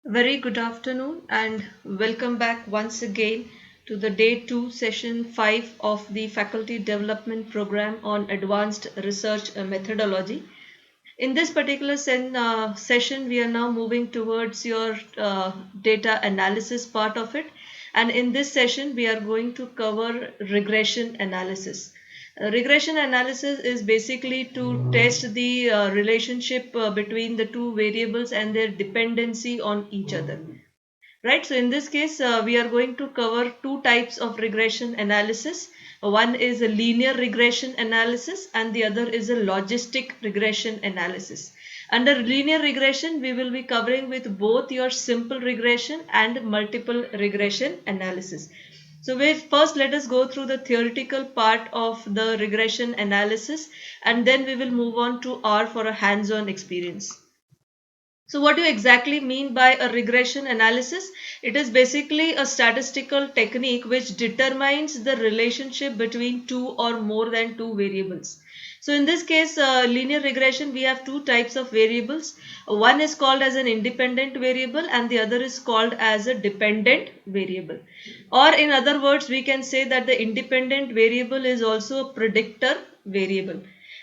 Very good afternoon and welcome back once again to the day 2 session 5 of the faculty development program on advanced research methodology. In this particular session we are now moving towards your data analysis part of it, and in this session we are going to cover regression analysis. Regression analysis is basically to test the relationship between the two variables and their dependency on each other. Right, so in this case, we are going to cover two types of regression analysis. One is a linear regression analysis and the other is a logistic regression analysis. Under linear regression, we will be covering with both your simple regression and multiple regression analysis. So first let us go through the theoretical part of the regression analysis, and then we will move on to R for a hands-on experience. So what do you exactly mean by a regression analysis? It is basically a statistical technique which determines the relationship between two or more than two variables. So in this case, linear regression, we have two types of variables. One is called as an independent variable and the other is called as a dependent variable. Or in other words, we can say that the independent variable is also a predictor variable,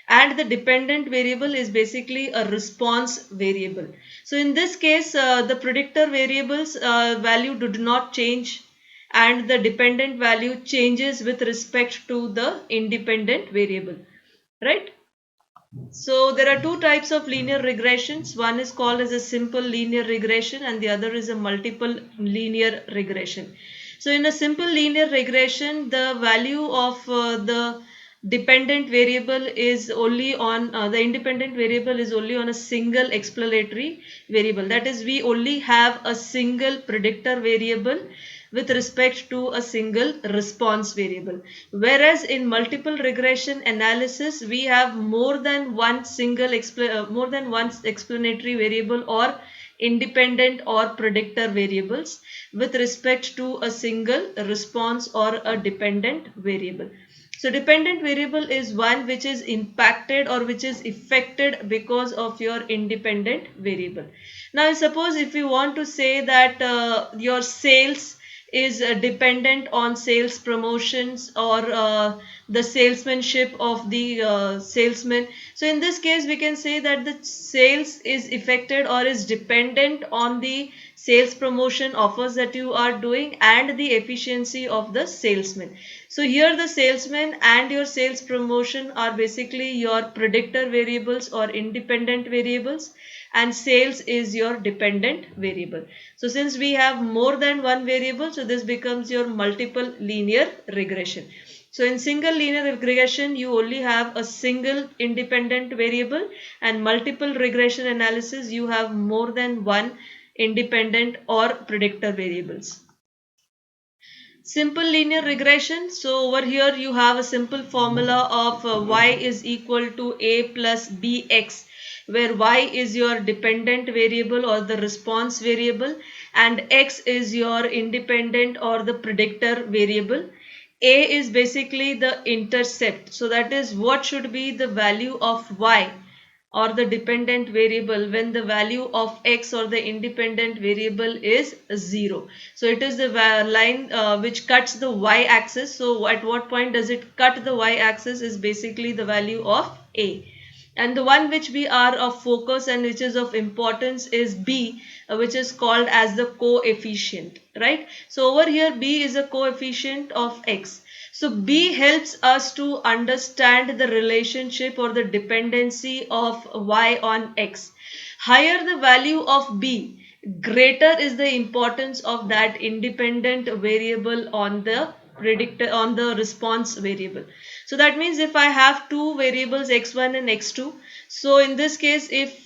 and the dependent variable is basically a response variable. So in this case, the predictor variables value do not change and the dependent value changes with respect to the independent variable, right? So there are two types of linear regressions. One is called as a simple linear regression and the other is a multiple linear regression. So in a simple linear regression, the value of the dependent variable is only on the independent variable is only on a single explanatory variable. That is, we only have a single predictor variable with respect to a single response variable. Whereas in multiple regression analysis, we have more than one explanatory variable or independent or predictor variables with respect to a single response or a dependent variable. So dependent variable is one which is impacted or which is affected because of your independent variable. Now suppose if you want to say that your sales is dependent on sales promotions or the salesmanship of the salesman. So in this case we can say that the sales is affected or is dependent on the sales promotion offers that you are doing and the efficiency of the salesman. So here the salesman and your sales promotion are basically your predictor variables or independent variables, and sales is your dependent variable. So since we have more than one variable, so this becomes your multiple linear regression. So in single linear regression, you only have a single independent variable, and multiple regression analysis, you have more than one independent or predictor variables. Simple linear regression. So over here you have a simple formula of y is equal to a plus bx, where y is your dependent variable or the response variable and x is your independent or the predictor variable. A is basically the intercept. So that is what should be the value of y or the dependent variable when the value of x or the independent variable is 0. So it is the line which cuts the y-axis. So at what point does it cut the y-axis is basically the value of a. And the one which we are of focus and which is of importance is b, which is called as the coefficient, right? So over here b is a coefficient of x. So b helps us to understand the relationship or the dependency of y on x. Higher the value of b, greater is the importance of that independent variable on the predictor on the response variable. So that means if I have two variables x1 and x2, so in this case if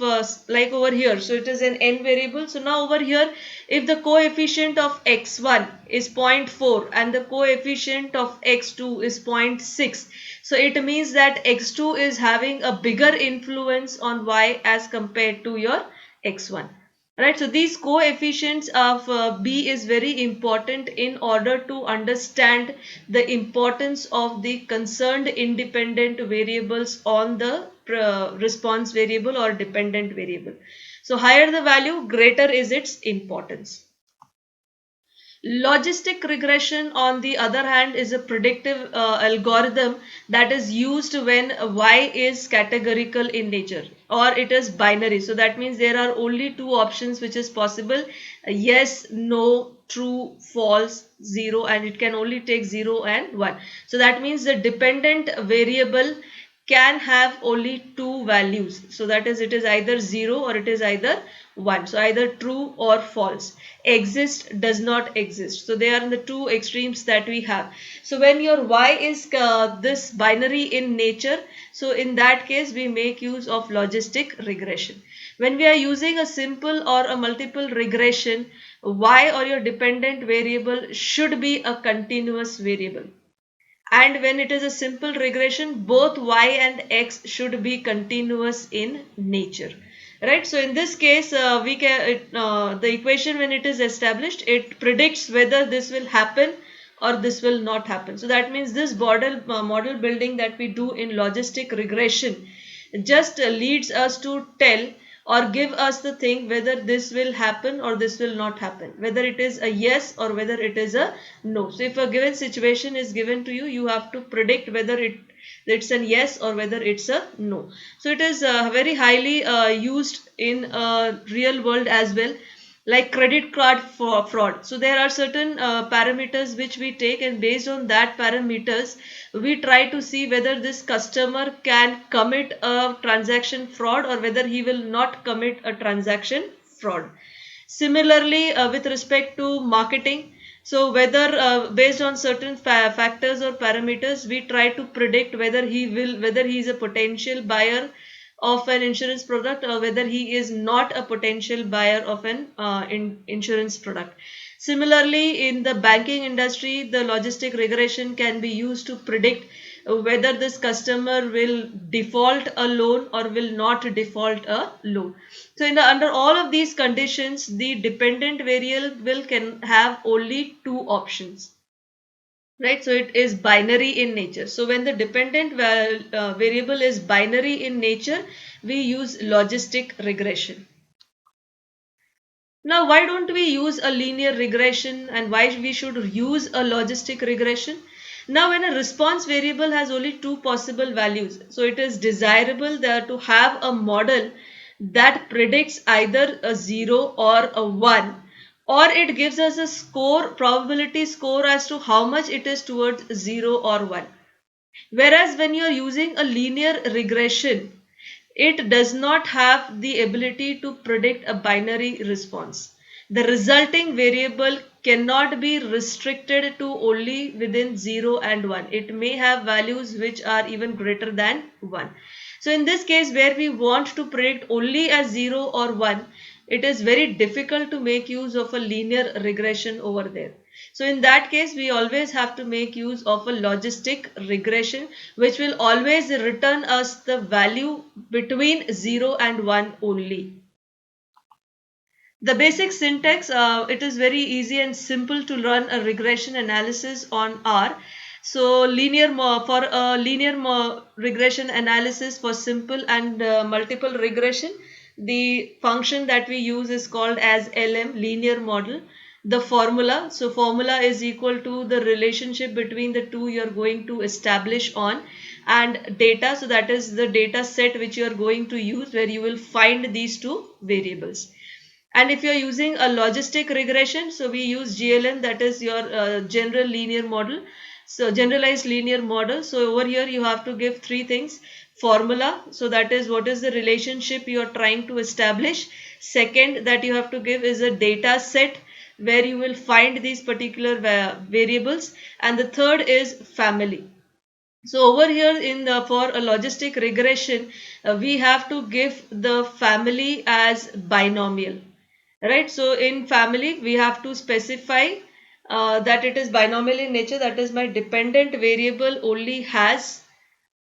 like over here, so it is an n variable. So now over here, if the coefficient of x1 is 0.4 and the coefficient of x2 is 0.6, so it means that x2 is having a bigger influence on y as compared to your x1. Right, so these coefficients of b is very important in order to understand the importance of the concerned independent variables on the response variable or dependent variable. So higher the value, greater is its importance. Logistic regression, on the other hand, is a predictive algorithm that is used when y is categorical in nature or it is binary. So that means there are only two options which is possible: yes, no, true, false, 0, and it can only take 0 and 1. So that means the dependent variable can have only two values. So that is, it is either 0 or it is either 1. So either true or false. Exist, does not exist. So they are in the two extremes that we have. So when your y is this binary in nature, so in that case we make use of logistic regression. When we are using a simple or a multiple regression, y or your dependent variable should be a continuous variable. And when it is a simple regression, both y and x should be continuous in nature. Right. So in this case, the equation, when it is established, it predicts whether this will happen or this will not happen. So that means this model building that we do in logistic regression just leads us to tell or give us the thing whether this will happen or this will not happen, whether it is a yes or whether it is a no. So if a given situation is given to you, you have to predict whether it's a yes or whether it's a no. So it is very highly used in real world as well, like credit card fraud. So there are certain parameters which we take, and based on that parameters we try to see whether this customer can commit a transaction fraud or whether he will not commit a transaction fraud. Similarly, with respect to marketing, so whether based on certain factors or parameters, we try to predict whether he is a potential buyer of an insurance product or whether he is not a potential buyer of an insurance product. Similarly, in the banking industry, the logistic regression can be used to predict whether this customer will default a loan or will not default a loan. So under all of these conditions, the dependent variable can have only two options. Right, so it is binary in nature. So when the dependent variable is binary in nature, we use logistic regression. Now, why don't we use a linear regression, and why we should use a logistic regression? Now, when a response variable has only two possible values, so it is desirable there to have a model that predicts either a 0 or a 1, or it gives us a probability score as to how much it is towards 0 or 1. Whereas when you are using a linear regression, it does not have the ability to predict a binary response. The resulting variable cannot be restricted to only within 0 and 1. It may have values which are even greater than 1. So in this case, where we want to predict only as 0 or 1, it is very difficult to make use of a linear regression over there. So in that case, we always have to make use of a logistic regression, which will always return us the value between 0 and 1 only. The basic syntax, it is very easy and simple to run a regression analysis on R. So for a linear regression analysis for simple and multiple regression, the function that we use is called as LM, linear model. The formula, so formula is equal to the relationship between the two you are going to establish on, and data, so that is the data set which you are going to use, where you will find these two variables. And if you are using a logistic regression, so we use GLM, that is your general linear model. So generalized linear model. So over here you have to give three things: formula, so that is what is the relationship you are trying to establish. Second, that you have to give is a data set where you will find these particular variables. And the third is family. So over here for a logistic regression, we have to give the family as binomial. Right, so in family we have to specify that it is binomial in nature, that is my dependent variable only has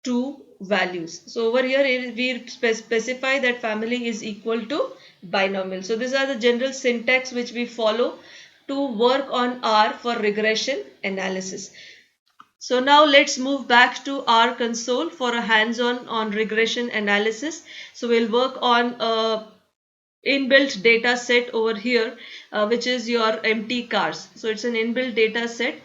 two values. So over here we specify that family is equal to binomial. So these are the general syntax which we follow to work on R for regression analysis. So now let's move back to R console for a hands-on on regression analysis. So we'll work on a inbuilt data set over here, which is your empty cars. So it's an inbuilt data set.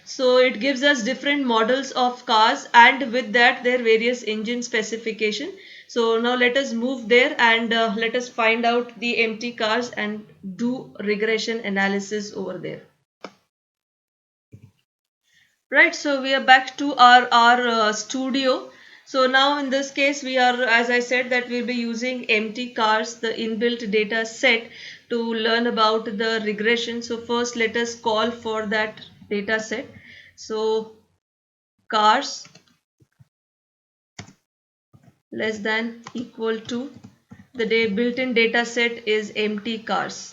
So it gives us different models of cars, and with that their various engine specification. So now let us move there and let us find out the empty cars and do regression analysis over there. Right, so we are back to our studio. So now in this case we are, as I said, that we'll be using empty cars, the inbuilt data set, to learn about the regression. So first let us call for that data set. So cars less than equal to, the built-in data set is empty cars.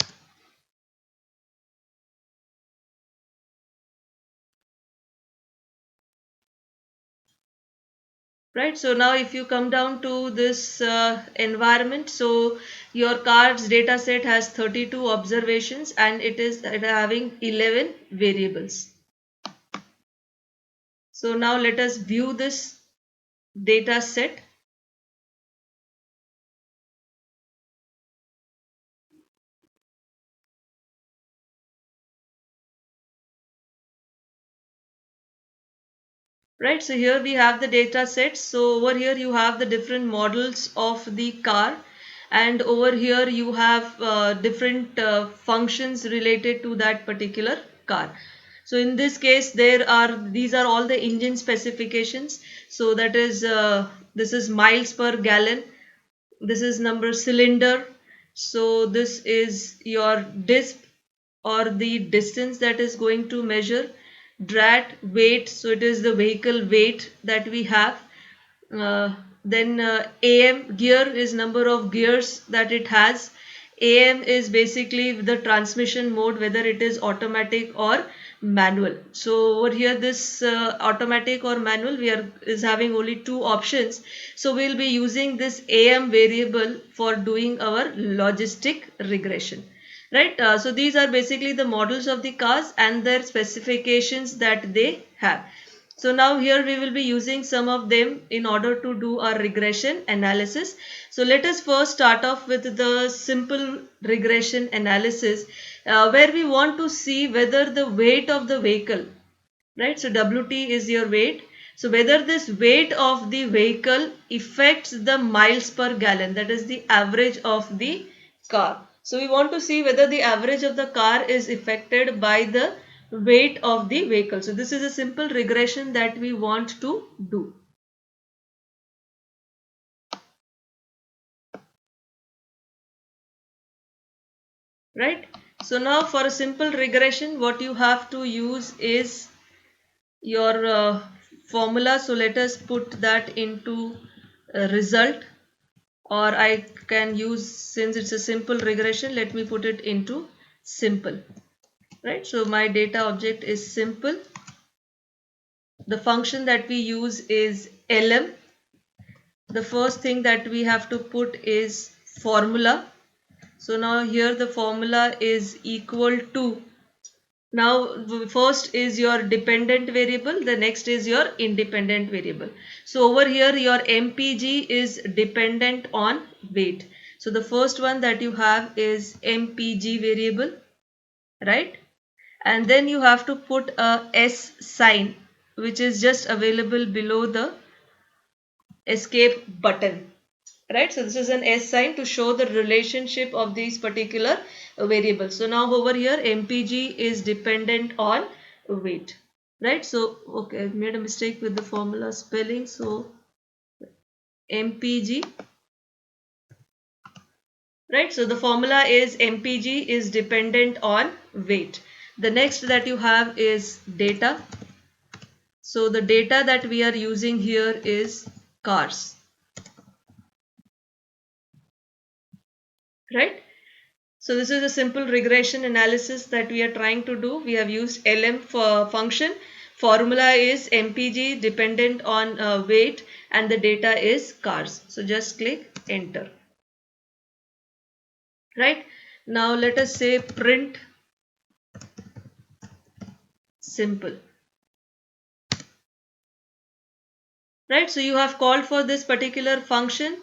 Right, so now if you come down to this environment, so your cards data set has 32 observations and it is having 11 variables. So now let us view this data set. Right, so here we have the data sets. So over here you have the different models of the car, and over here you have different functions related to that particular car. So in this case these are all the engine specifications. So that is this is miles per gallon, this is number cylinder, so this is your disc or the distance that is going to measure, drat weight, so it is the vehicle weight that we have. Then AM gear is number of gears that it has. AM is basically the transmission mode, whether it is automatic or manual. So over here this automatic or manual is having only two options. So we'll be using this AM variable for doing our logistic regression. Right, so these are basically the models of the cars and their specifications that they have. So now here we will be using some of them in order to do our regression analysis. So let us first start off with the simple regression analysis where we want to see whether the weight of the vehicle, right? So WT is your weight. So whether this weight of the vehicle affects the miles per gallon, that is the average of the car. So we want to see whether the average of the car is affected by the weight of the vehicle. So this is a simple regression that we want to do. Right? So now for a simple regression, what you have to use is your formula. So let us put that into result, or I can use, since it's a simple regression, let me put it into simple. Right, so my data object is simple. The function that we use is lm. The first thing that we have to put is formula. So now here the formula is equal to, now first is your dependent variable, the next is your independent variable. So over here your MPG is dependent on weight. So the first one that you have is MPG variable, right? And then you have to put a S sign, which is just available below the escape button. Right, so this is an S sign to show the relationship of these particular variables. So now over here MPG is dependent on weight. Right, so okay, I made a mistake with the formula spelling. So MPG, right, so the formula is MPG is dependent on weight. The next that you have is data. So the data that we are using here is cars. Right, so this is a simple regression analysis that we are trying to do. We have used LM for function. Formula is MPG dependent on weight, and the data is cars. So just click enter. Right, now let us say print simple. Right, so you have called for this particular function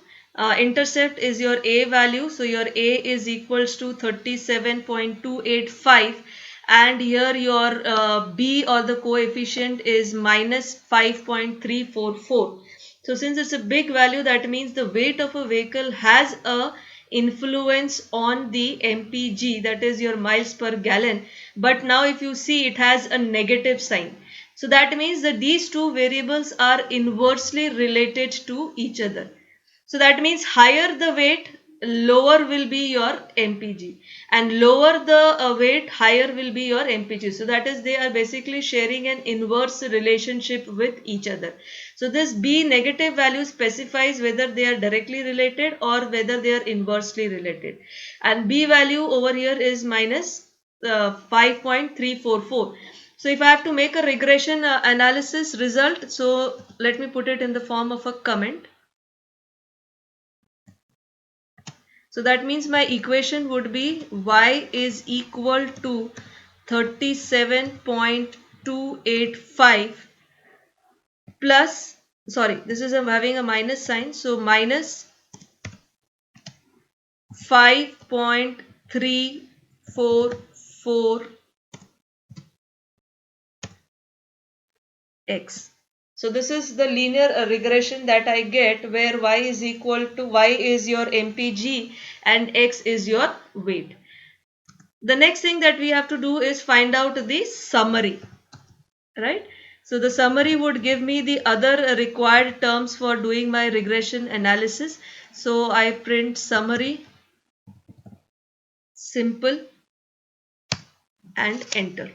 intercept is your A value. So your A is equals to 37.285, and here your B or the coefficient is minus 5.344. So since it's a big value, that means the weight of a vehicle has a influence on the MPG, that is your miles per gallon. But now if you see, it has a negative sign. So that means that these two variables are inversely related to each other. So that means higher the weight, lower will be your MPG, and lower the weight, higher will be your MPG. So that is, they are basically sharing an inverse relationship with each other. So this B negative value specifies whether they are directly related or whether they are inversely related. And B value over here is minus 5.344. So if I have to make a regression analysis result, so let me put it in the form of a comment. So that means my equation would be y is equal to 37.285 plus, sorry, this is having a minus sign, so minus 5.344 x. So this is the linear regression that I get, where y is equal to, y is your MPG and x is your weight. The next thing that we have to do is find out the summary, right? So the summary would give me the other required terms for doing my regression analysis. So I print summary, simple, and enter.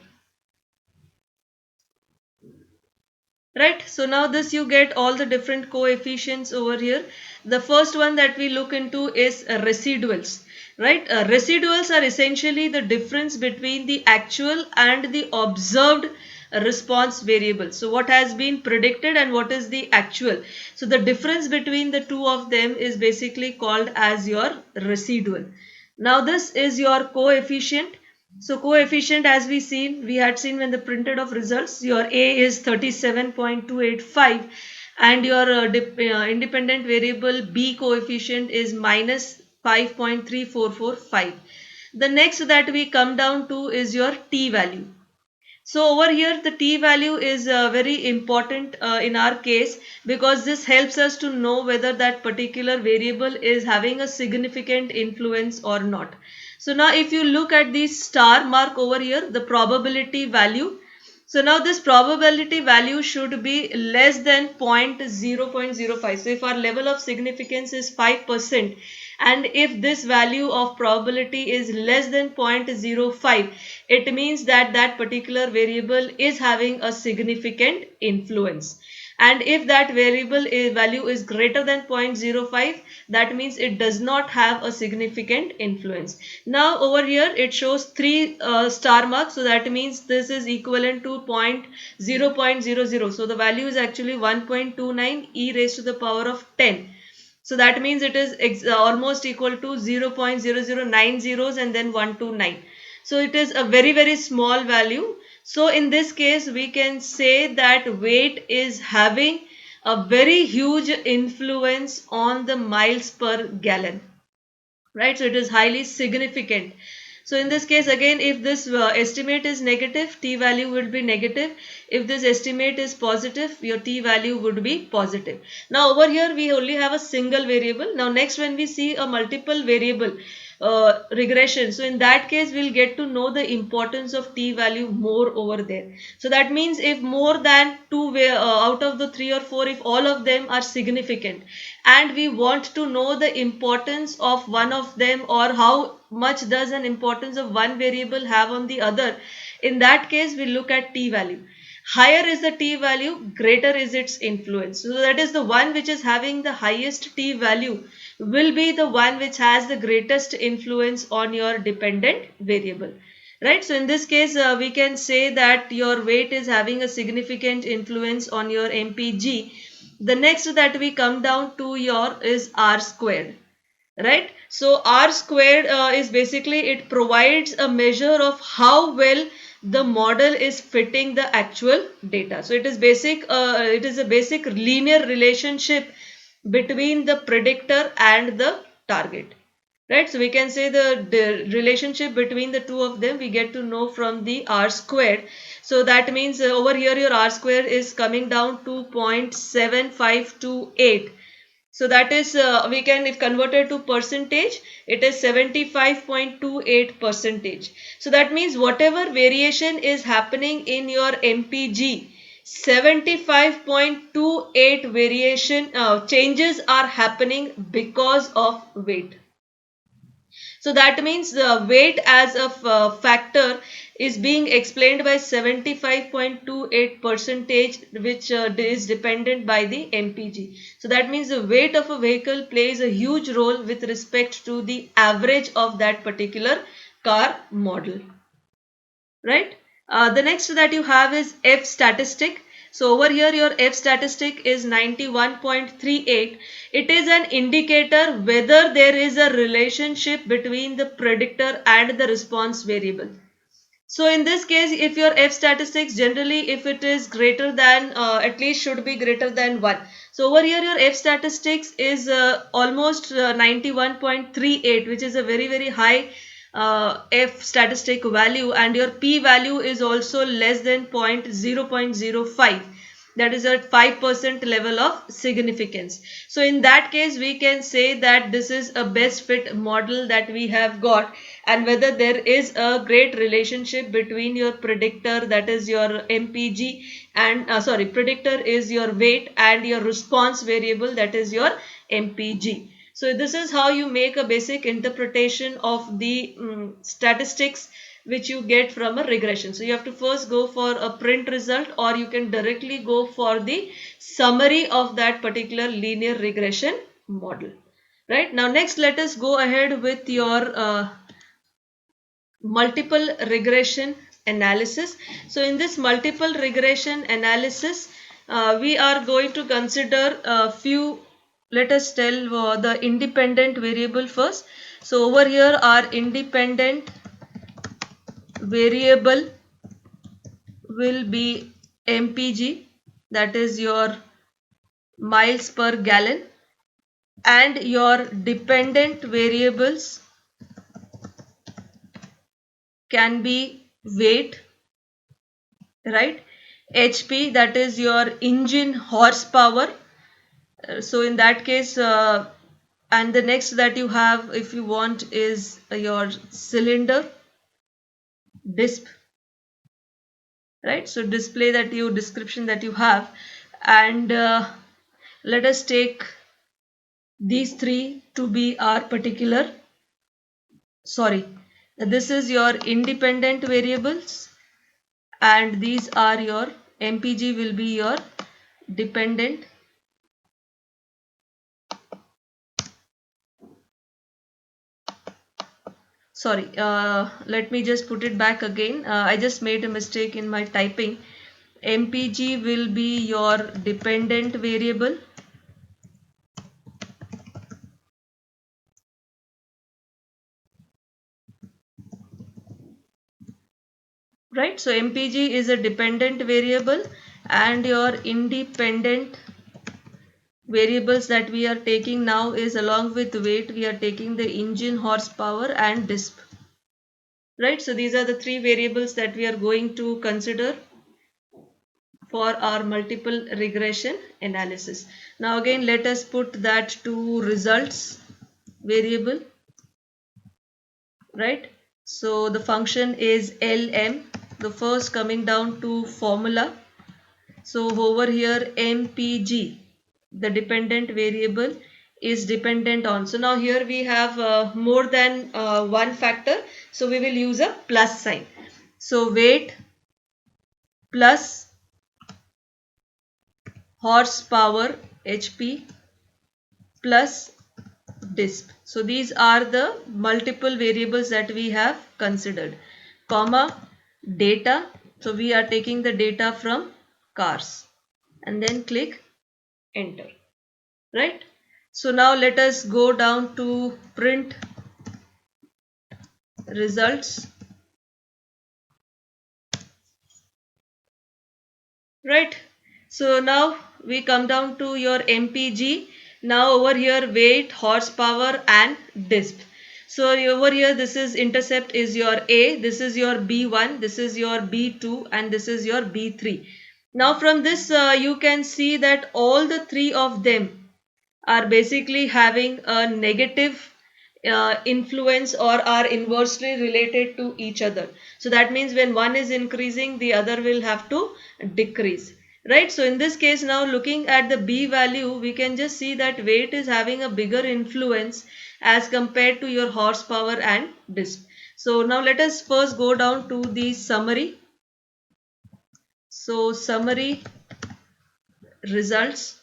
Right, so now this you get all the different coefficients over here. The first one that we look into is residuals, right? Residuals are essentially the difference between the actual and the observed response variable. So what has been predicted and what is the actual. So the difference between the two of them is basically called as your residual. Now this is your coefficient. So coefficient, as we had seen when the printed of results, your A is 37.285 and your independent variable B coefficient is minus 5.3445. The next that we come down to is your T value. So over here the T value is very important in our case, because this helps us to know whether that particular variable is having a significant influence or not. So now if you look at the star mark over here, the probability value. So now this probability value should be less than 0.05. So if our level of significance is 5%, and if this value of probability is less than 0.05, it means that that particular variable is having a significant influence. And if that variable value is greater than 0.05, that means it does not have a significant influence. Now over here it shows 3 star marks, so that means this is equivalent to 0.00. So the value is actually 1.29 e raised to the power of 10. So that means it is almost equal to 0.0090 zeros and then 129. So it is a very, very small value. So in this case, we can say that weight is having a very huge influence on the miles per gallon, right? So it is highly significant. So in this case, again, if this estimate is negative, T value will be negative. If this estimate is positive, your T value would be positive. Now over here, we only have a single variable. Now next, when we see a multiple variable regression, so in that case, we'll get to know the importance of T value more over there. So that means if more than two out of the 3 or 4, if all of them are significant, and we want to know the importance of one of them, or how much does an importance of one variable have on the other, in that case we look at T value. Higher is the T value, greater is its influence. So that is the one which is having the highest T value will be the one which has the greatest influence on your dependent variable. Right. So in this case, we can say that your weight is having a significant influence on your MPG. The next that we come down to your is R squared. Right. So R squared is basically, it provides a measure of how well the model is fitting the actual data. So it is a basic linear relationship between the predictor and the target. Right, so we can say the relationship between the two of them we get to know from the R squared. So that means over here your R square is coming down to 0.7528. So that is we can, if converted to percentage, it is 75.28 percentage. So that means whatever variation is happening in your MPG, 75.28 variation changes are happening because of weight. So that means the weight as a factor is being explained by 75.28 percentage, which is dependent by the MPG. So that means the weight of a vehicle plays a huge role with respect to the average of that particular car model. Right? The next that you have is F statistic. So over here your F statistic is 91.38. It is an indicator whether there is a relationship between the predictor and the response variable. So in this case, if your F statistics, generally if it is greater than, at least should be greater than 1. So over here your F statistics is almost 91.38, which is a very high F statistic value, and your P value is also less than 0.05. That is at 5% level of significance. So in that case we can say that this is a best fit model that we have got, and whether there is a great relationship between your predictor, that is your MPG, and predictor is your weight, and your response variable, that is your MPG. So this is how you make a basic interpretation of the statistics which you get from a regression. So you have to first go for a print result, or you can directly go for the summary of that particular linear regression model. Right, now next let us go ahead with your multiple regression analysis. So in this multiple regression analysis, we are going to consider a few, let us tell the independent variable first. So over here our independent variable will be MPG, that is your miles per gallon, and your dependent variables can be weight, right? HP, that is your engine horsepower. So in that case, and the next that you have, if you want, is your cylinder disp, right? So display that you, description that you have, and let us take these three to be our particular, sorry, this is your independent variables, and these are your MPG will be your dependent. Sorry, let me just put it back again. I just made a mistake in my typing. MPG will be your dependent variable, right? So MPG is a dependent variable, and your independent variables that we are taking now is, along with weight, we are taking the engine horsepower and disp, right? So these are the three variables that we are going to consider for our multiple regression analysis. Now again let us put that to results variable, right? So the function is LM, the first coming down to formula. So over here MPG, the dependent variable, is dependent on. So now here we have more than one factor. So we will use a plus sign. So weight plus horsepower HP plus disp. So these are the multiple variables that we have considered. Comma, data. So we are taking the data from cars, and then click enter. Right? So now let us go down to print results. Right? So now we come down to your MPG. Now over here weight, horsepower and disp. So over here this is intercept is your A, this is your B1, this is your B2 and this is your B3. Now from this you can see that all the three of them are basically having a negative influence or are inversely related to each other. So that means when one is increasing, the other will have to decrease. Right. So in this case, now looking at the B value, we can just see that weight is having a bigger influence as compared to your horsepower and disp. So now let us first go down to the summary. So summary results.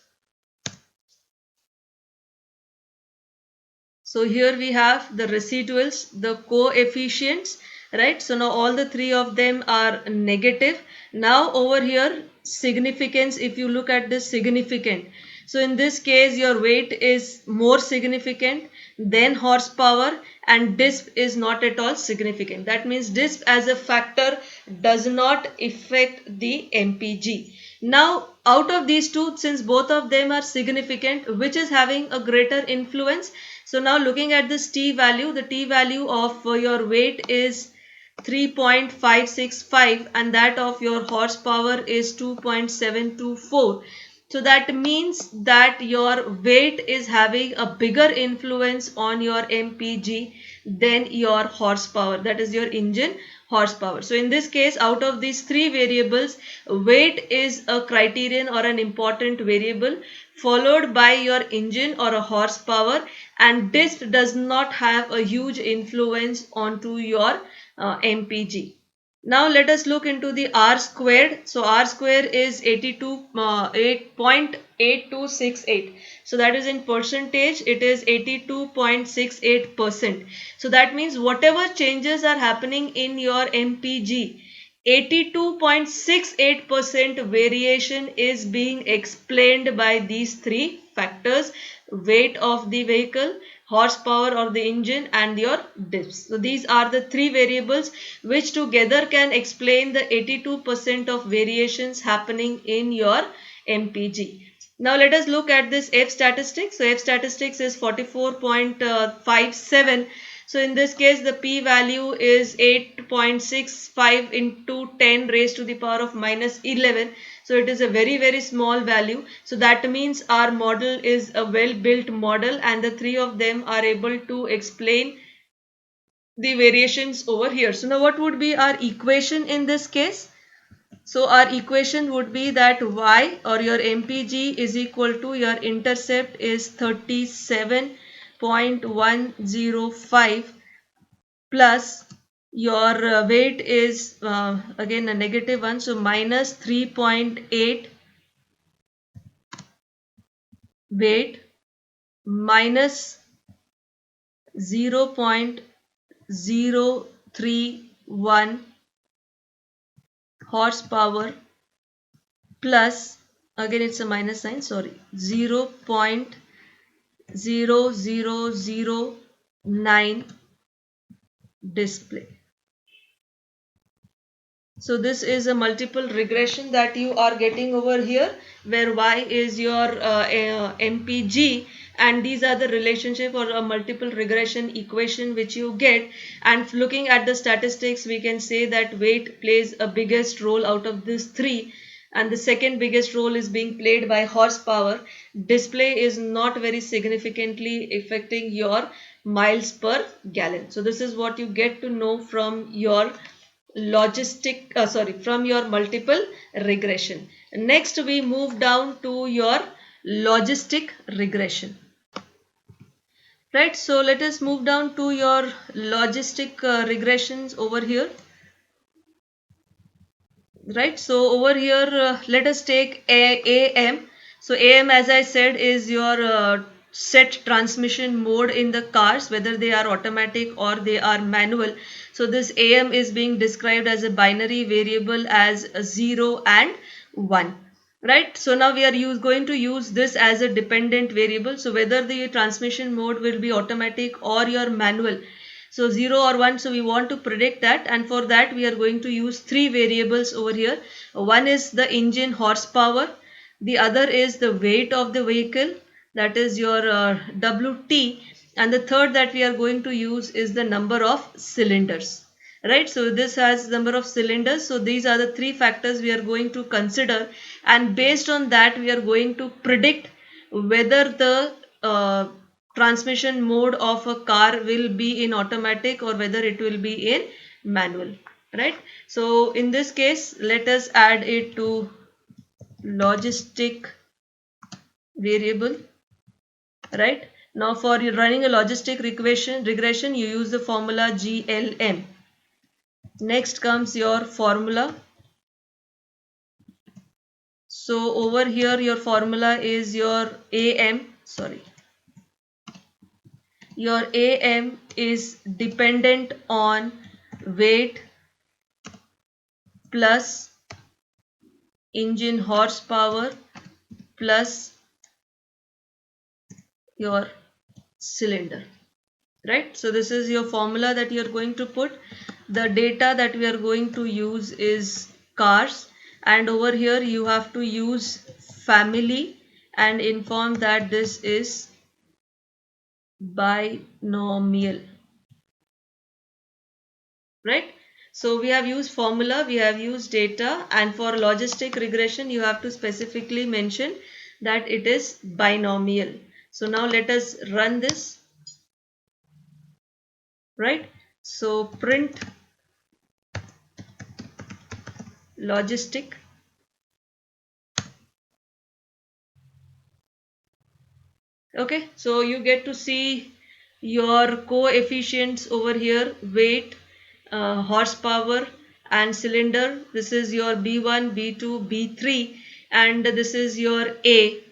So here we have the residuals, the coefficients, right? So now all the three of them are negative. Now over here, significance, if you look at this significant. So in this case, your weight is more significant than horsepower and disp is not at all significant. That means disp as a factor does not affect the MPG. Now out of these two, since both of them are significant, which is having a greater influence? So now looking at this T value, the T value of your weight is 3.565 and that of your horsepower is 2.724. So that means that your weight is having a bigger influence on your MPG than your horsepower, that is your engine horsepower. So in this case, out of these three variables, weight is a criterion or an important variable, followed by your engine or a horsepower, and disp does not have a huge influence onto your MPG. Now let us look into the R squared. So R square is 8.8268. So that is in percentage, it is 82.68%. So that means whatever changes are happening in your MPG, 82.68% variation is being explained by these three factors: weight of the vehicle, horsepower of the engine and your dips. So these are the three variables which together can explain the 82% of variations happening in your MPG. Now let us look at this F statistics. So F statistics is 44.57. So in this case, the P value is 8.65 into 10 raised to the power of minus 11. So it is a very, very small value. So that means our model is a well-built model and the three of them are able to explain the variations over here. So now what would be our equation in this case? So our equation would be that y or your MPG is equal to your intercept is 37.105 plus your weight is again a negative one, so minus 3.8 weight minus 0.031 horsepower plus, again it's a minus sign, sorry, 0.0009 display. So this is a multiple regression that you are getting over here, where y is your MPG and these are the relationship or a multiple regression equation which you get. And looking at the statistics, we can say that weight plays a biggest role out of these three, and the second biggest role is being played by horsepower. Display is not very significantly affecting your miles per gallon. So this is what you get to know from your from your multiple regression. Next we move down to your logistic regression. Right, so let us move down to your logistic regressions over here. Right, so over here let us take AM. So AM, as I said, is your set transmission mode in the cars, whether they are automatic or they are manual. So this AM is being described as a binary variable as 0 and 1. Right, so now we are going to use this as a dependent variable. So whether the transmission mode will be automatic or your manual, so 0 or 1, so we want to predict that, and for that we are going to use three variables over here. One is the engine horsepower, the other is the weight of the vehicle, that is your WT, and the third that we are going to use is the number of cylinders, right? So this has number of cylinders. So these are the three factors we are going to consider, and based on that we are going to predict whether the transmission mode of a car will be in automatic or whether it will be in manual, right? So in this case, let us add it to logistic variable, right? Now for running a logistic regression, you use the formula GLM. Next comes your formula. So over here your formula is your AM, sorry. Your AM is dependent on weight plus engine horsepower plus your cylinder, right? So this is your formula that you are going to put. The data that we are going to use is cars, and over here you have to use family and inform that this is binomial, right? So we have used formula, we have used data, and for logistic regression you have to specifically mention that it is binomial. So now let us run this, right? So print logistic. Okay, so you get to see your coefficients over here: weight, horsepower and cylinder. This is your B1, B2, B3, and this is your A,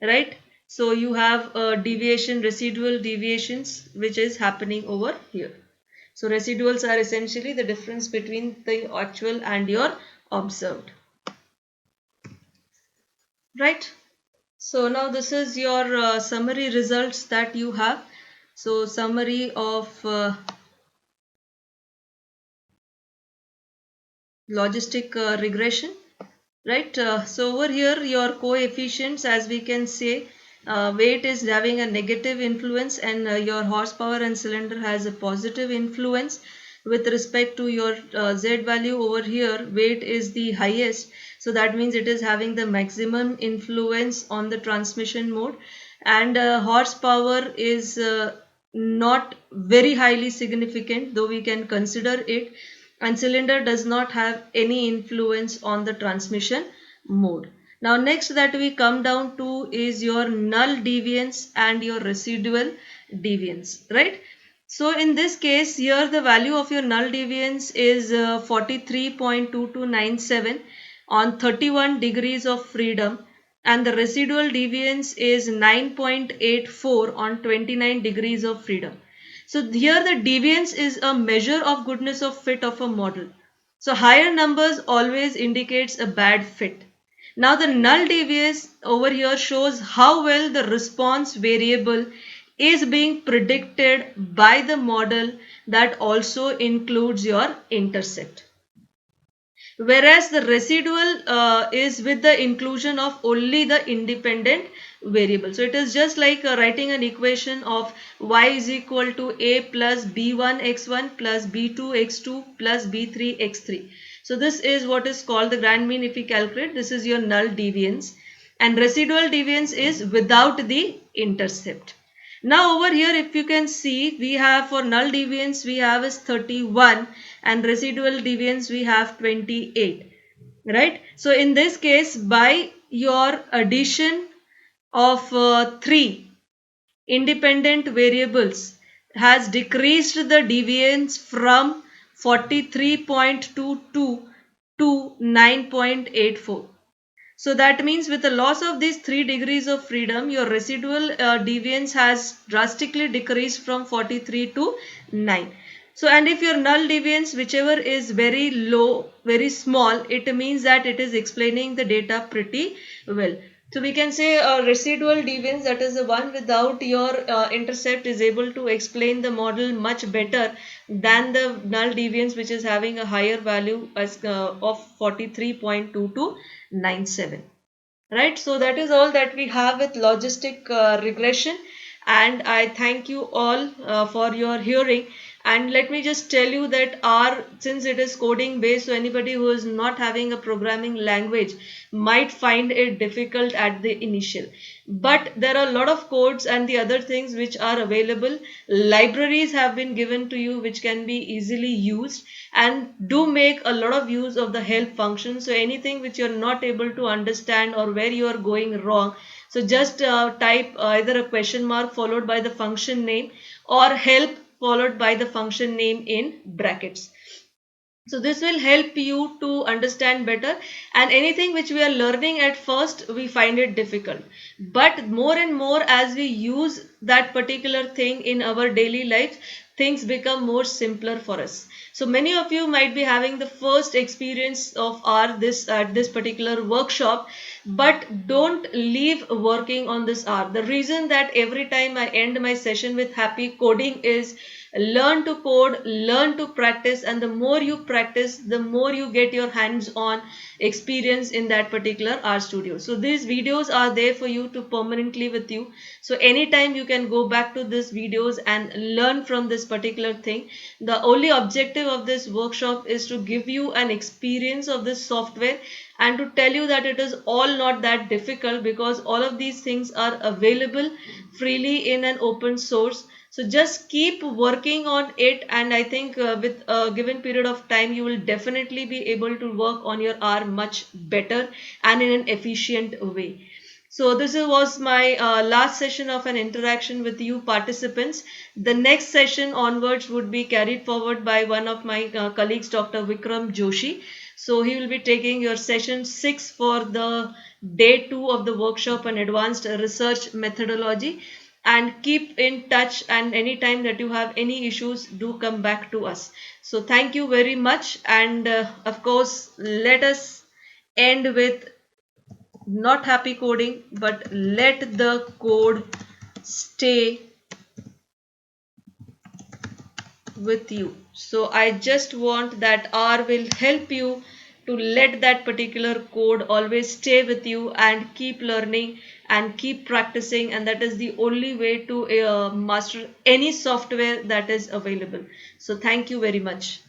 right? So you have deviation, residual deviations which is happening over here. So residuals are essentially the difference between the actual and your observed, right? So now this is your summary results that you have. So summary of logistic regression, right? So over here your coefficients, as we can say, weight is having a negative influence, and your horsepower and cylinder has a positive influence. With respect to your Z value over here, weight is the highest, so that means it is having the maximum influence on the transmission mode, and horsepower is not very highly significant, though we can consider it, and cylinder does not have any influence on the transmission mode. Now next that we come down to is your null deviance and your residual deviance, right? So in this case here the value of your null deviance is 43.2297 on 31 degrees of freedom, and the residual deviance is 9.84 on 29 degrees of freedom. So here the deviance is a measure of goodness of fit of a model. So higher numbers always indicates a bad fit. Now the null deviance over here shows how well the response variable is being predicted by the model that also includes your intercept. Whereas the residual is with the inclusion of only the independent variable. So it is just like writing an equation of y is equal to a plus b1 x1 plus b2 x2 plus b3 x3. So this is what is called the grand mean. If we calculate, this is your null deviance, and residual deviance is without the intercept. Now over here if you can see, we have for null deviance we have is 31 and residual deviance we have 28, right? So in this case, by your addition of 3 independent variables has decreased the deviance from 43.22 to 9.84. So that means with the loss of these 3 degrees of freedom, your residual deviance has drastically decreased from 43 to 9. So and if your null deviance, whichever is very low, very small, it means that it is explaining the data pretty well. So we can say residual deviance, that is the one without your intercept, is able to explain the model much better than the null deviance which is having a higher value as of 43.2297, right? So that is all that we have with logistic regression, and I thank you all for your hearing. And let me just tell you that R, since it is coding based, so anybody who is not having a programming language might find it difficult at the initial, but there are a lot of codes and the other things which are available. Libraries have been given to you which can be easily used, and do make a lot of use of the help function. So anything which you're not able to understand or where you are going wrong, so just type either a question mark followed by the function name, or help followed by the function name in brackets. So this will help you to understand better, and anything which we are learning at first we find it difficult, but more and more as we use that particular thing in our daily life, things become more simpler for us. So many of you might be having the first experience of our this this particular workshop, but don't leave working on this R. The reason that every time I end my session with happy coding is learn to code, learn to practice, and the more you practice, the more you get your hands on experience in that particular R studio. So these videos are there for you to permanently with you, so anytime you can go back to these videos and learn from this particular thing. The only objective of this workshop is to give you an experience of this software and to tell you that it is all not that difficult, because all of these things are available freely in an open source. So just keep working on it, and I think with a given period of time you will definitely be able to work on your R much better and in an efficient way. So this was my last session of an interaction with you participants. The next session onwards would be carried forward by one of my colleagues, Dr. Vikram Joshi. So he will be taking your session 6 for the day 2 of the workshop on advanced research methodology. And keep in touch, and anytime that you have any issues, do come back to us. So thank you very much, and of course let us end with not happy coding, but let the code stay with you. So I just want that R will help you to let that particular code always stay with you, and keep learning and keep practicing, and that is the only way to master any software that is available. So thank you very much.